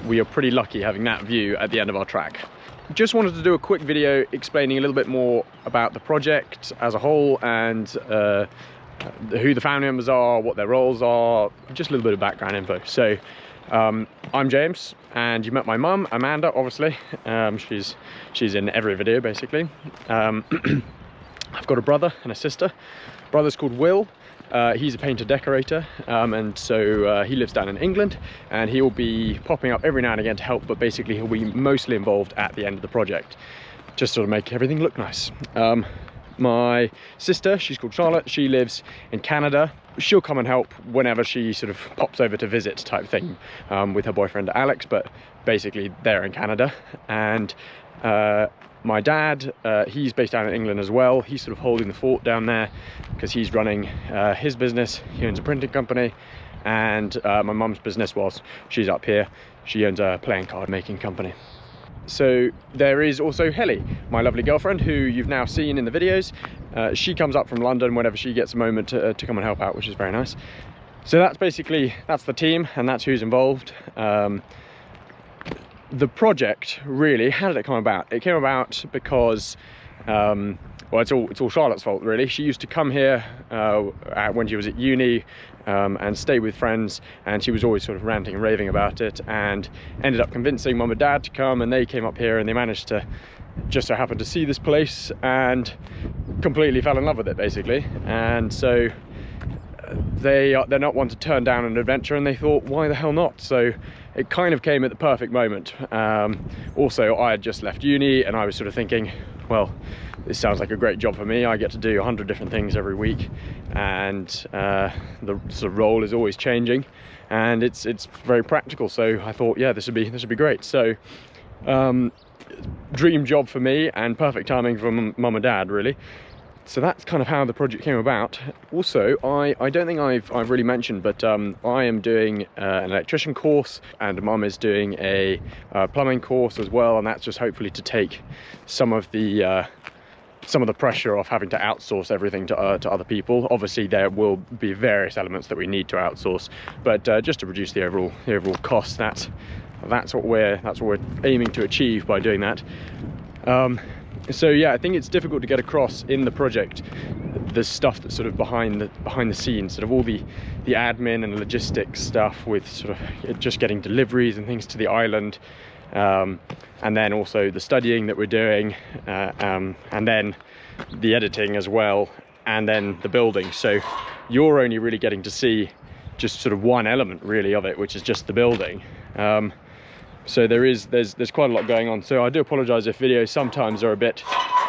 we are pretty lucky having that view at the end of our track. Just wanted to do a quick video explaining a little bit more about the project as a whole, and who the family members are, what their roles are, just a little bit of background info. So I'm James, and you met my mum, Amanda, obviously. She's in every video basically. I've got a brother and a sister. Brother's called Will. He's a painter decorator, and so he lives down in England, and he will be popping up every now and again to help, but basically he'll be mostly involved at the end of the project, just sort of make everything look nice. My sister, she's called Charlotte, she lives in Canada. She'll come and help whenever she sort of pops over to visit type thing, with her boyfriend Alex, but basically they're in Canada. And my dad, he's based down in England as well. He's sort of holding the fort down there because he's running his business. He owns a printing company, and my mum's business, whilst she's up here, she owns a playing card making company. So there is also Helly, my lovely girlfriend, who you've now seen in the videos. She comes up from London whenever she gets a moment to come and help out, which is very nice. So that's the team, and that's who's involved. The project, really, how did it come about? It came about because, well, it's all Charlotte's fault, really. She used to come here when she was at uni and stay with friends, and she was always sort of ranting and raving about it, and ended up convincing mum and dad to come, and they came up here, and they managed to just so happen to see this place and completely fell in love with it, basically. And so they're not one to turn down an adventure, and they thought, why the hell not? So it kind of came at the perfect moment. Also, I had just left uni, and I was sort of thinking, well, this sounds like a great job for me. I get to do 100 different things every week, and the sort of role is always changing, and it's very practical. So I thought, yeah, this would be great. So dream job for me, and perfect timing for mum and dad, really. So that's kind of how the project came about. Also, I don't think I've really mentioned, but I am doing an electrician course, and mum is doing a plumbing course as well, and that's just hopefully to take some of the pressure off having to outsource everything to other people. Obviously, there will be various elements that we need to outsource, but just to reduce the overall cost. That's what we're aiming to achieve by doing that. So yeah, I think it's difficult to get across in the project the stuff that's sort of behind the scenes, sort of all the admin and logistics stuff, with sort of just getting deliveries and things to the island, and then also the studying that we're doing, and then the editing as well, and then the building. So you're only really getting to see just sort of one element really of it, which is just the building. So there's quite a lot going on. So I do apologize if videos sometimes are a bit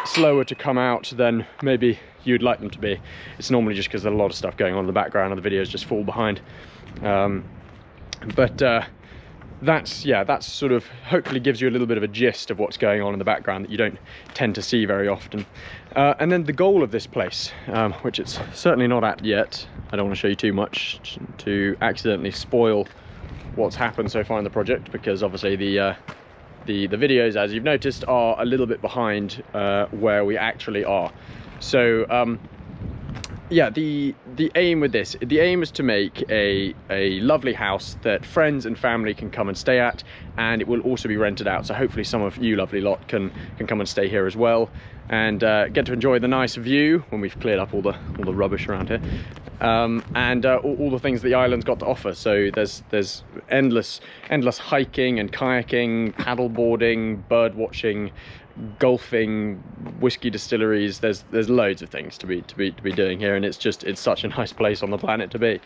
slower to come out than maybe you'd like them to be. It's normally just because there's a lot of stuff going on in the background and the videos just fall behind. That's sort of hopefully gives you a little bit of a gist of what's going on in the background that you don't tend to see very often. And then the goal of this place, which it's certainly not at yet. I don't want to show you too much to accidentally spoil what's happened so far in the project, because obviously the videos, as you've noticed, are a little bit behind where we actually are. So yeah, the aim with this, the aim is to make a lovely house that friends and family can come and stay at, and it will also be rented out. So hopefully some of you lovely lot can come and stay here as well, and get to enjoy the nice view when we've cleared up all the rubbish around here, and all the things the island's got to offer. So there's endless hiking and kayaking, paddle boarding, bird watching, golfing, whiskey distilleries. There's loads of things to be doing here, and it's such a nice place on the planet to be.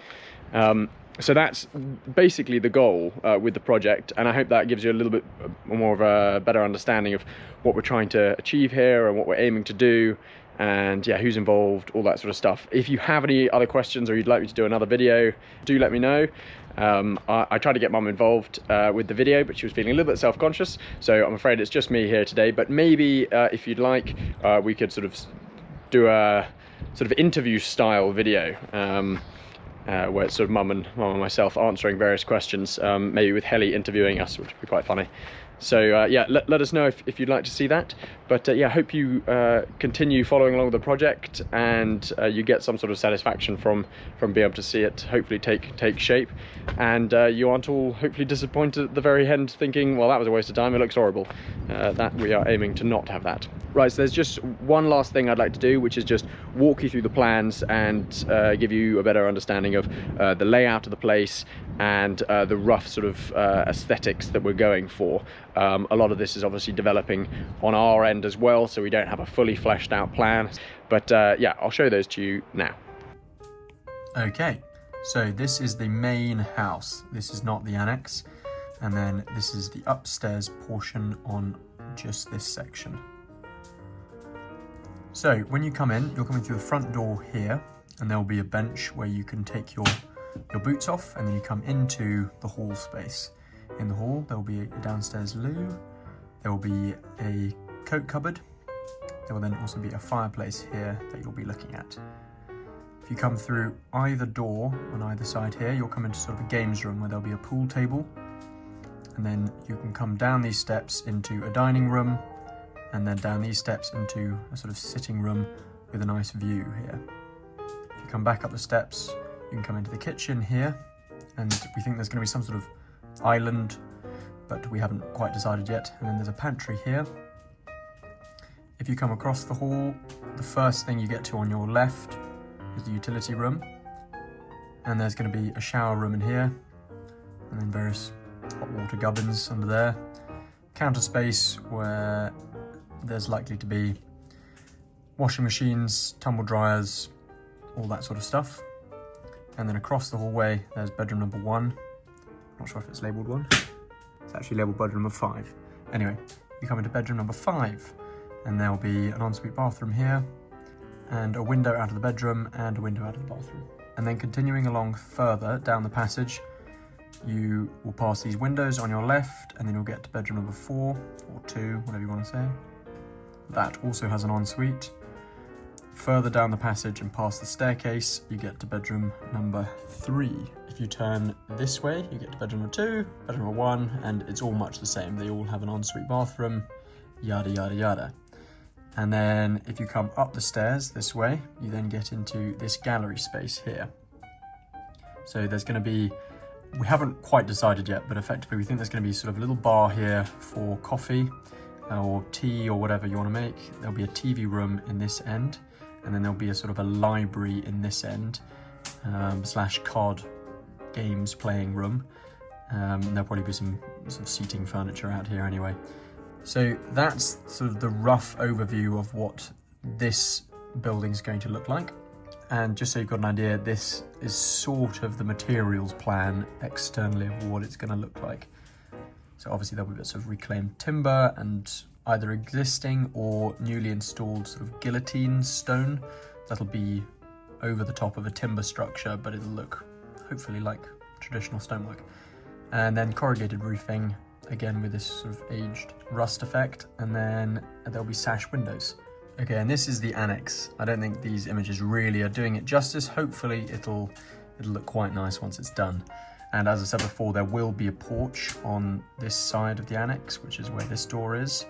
So that's basically the goal with the project, and I hope that gives you a little bit more of a better understanding of what we're trying to achieve here and what we're aiming to do, and yeah, who's involved, all that sort of stuff. If you have any other questions, or you'd like me to do another video, do let me know. I tried to get mum involved with the video, but she was feeling a little bit self-conscious, so I'm afraid it's just me here today. But maybe if you'd like, we could sort of do a sort of interview style video, where it's sort of mum and myself answering various questions, maybe with Helly interviewing us, which would be quite funny. So yeah, let us know if you'd like to see that. But yeah, hope you continue following along with the project, and you get some sort of satisfaction from being able to see it hopefully take shape, and you aren't all hopefully disappointed at the very end thinking, well, that was a waste of time, it looks horrible. That we are aiming to not have that. Right, so there's just one last thing I'd like to do, which is just walk you through the plans and give you a better understanding of the layout of the place and the rough sort of aesthetics that we're going for. A lot of this is obviously developing on our end as well, so we don't have a fully fleshed out plan. But yeah, I'll show those to you now. Okay, so this is the main house. This is not the annex. And then this is the upstairs portion on just this section. So when you come in, you're coming through the front door here, and there'll be a bench where you can take your boots off, and then you come into the hall space. In the hall, there will be a downstairs loo, there will be a coat cupboard, there will then also be a fireplace here that you'll be looking at. If you come through either door on either side here, you'll come into sort of a games room where there'll be a pool table, and then you can come down these steps into a dining room, and then down these steps into a sort of sitting room with a nice view here. If you come back up the steps, you can come into the kitchen here, and we think there's going to be some sort of island, but we haven't quite decided yet. And then there's a pantry here. If you come across the hall, the first thing you get to on your left is the utility room, and there's going to be a shower room in here, and then various hot water gubbins under there. Counter space where there's likely to be washing machines, tumble dryers, all that sort of stuff. And then across the hallway, there's bedroom number 1. Not sure if it's labelled 1. It's actually labelled bedroom number 5. Anyway, you come into bedroom number 5, and there'll be an ensuite bathroom here, and a window out of the bedroom, and a window out of the bathroom. And then continuing along further down the passage, you will pass these windows on your left, and then you'll get to bedroom number 4, or 2, whatever you want to say. That also has an ensuite. Further down the passage and past the staircase, you get to bedroom number 3. If you turn this way, you get to bedroom number 2, bedroom number 1, and it's all much the same. They all have an ensuite bathroom, yada, yada, yada. And then if you come up the stairs this way, you then get into this gallery space here. So there's going to be, we haven't quite decided yet, but effectively we think there's going to be sort of a little bar here for coffee or tea or whatever you want to make. There'll be a TV room in this end, and then there'll be a sort of a library in this end, slash card games playing room. There'll probably be some sort of seating furniture out here anyway. So that's sort of the rough overview of what this building's going to look like. And just so you've got an idea, this is sort of the materials plan externally of what it's going to look like. So obviously there'll be bits of reclaimed timber and either existing or newly installed sort of guillotine stone that'll be over the top of a timber structure, but it'll look hopefully like traditional stonework. And then corrugated roofing, again with this sort of aged rust effect, and then there'll be sash windows. Okay, and this is the annex. I don't think these images really are doing it justice. Hopefully it'll look quite nice once it's done. And as I said before, there will be a porch on this side of the annex, which is where this door is.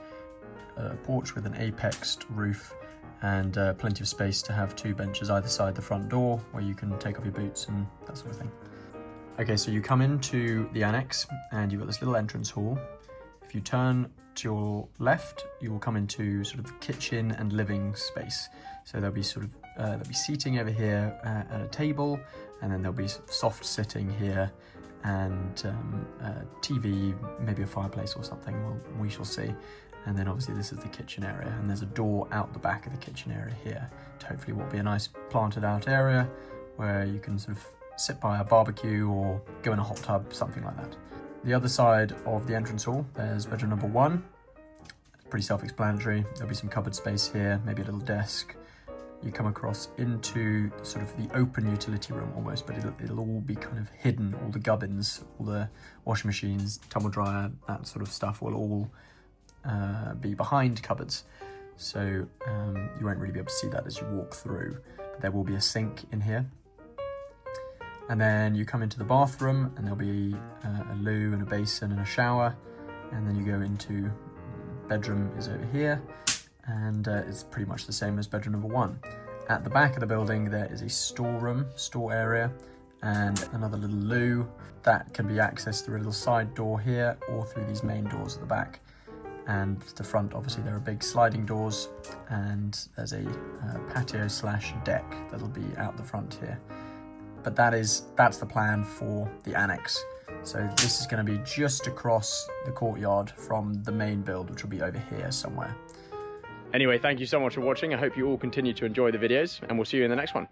A porch with an apexed roof and plenty of space to have 2 benches either side the front door where you can take off your boots and that sort of thing. Okay, so you come into the annex and you've got this little entrance hall. If you turn to your left, you will come into sort of the kitchen and living space. So there'll be sort of there'll be seating over here at a table, and then there'll be soft sitting here, and TV, maybe a fireplace or something, we shall see. And then obviously this is the kitchen area, and there's a door out the back of the kitchen area here to hopefully what will be a nice planted out area where you can sort of sit by a barbecue or go in a hot tub, something like that. The other side of the entrance hall, there's bedroom number 1. It's pretty self-explanatory. There'll be some cupboard space here, maybe a little desk. You come across into sort of the open utility room almost, but it'll all be kind of hidden. All the gubbins, all the washing machines, tumble dryer, that sort of stuff will all be behind cupboards. So you won't really be able to see that as you walk through. But there will be a sink in here. And then you come into the bathroom and there'll be a loo and a basin and a shower. and then you go into bedroom is over here, and it's pretty much the same as bedroom number 1. At the back of the building there is a store area, and another little loo that can be accessed through a little side door here or through these main doors at the back. And the front, obviously there are big sliding doors, and there's a patio / deck that'll be out the front here. But that's the plan for the annex. So this is going to be just across the courtyard from the main build, which will be over here somewhere. Anyway, thank you so much for watching. I hope you all continue to enjoy the videos, and we'll see you in the next one.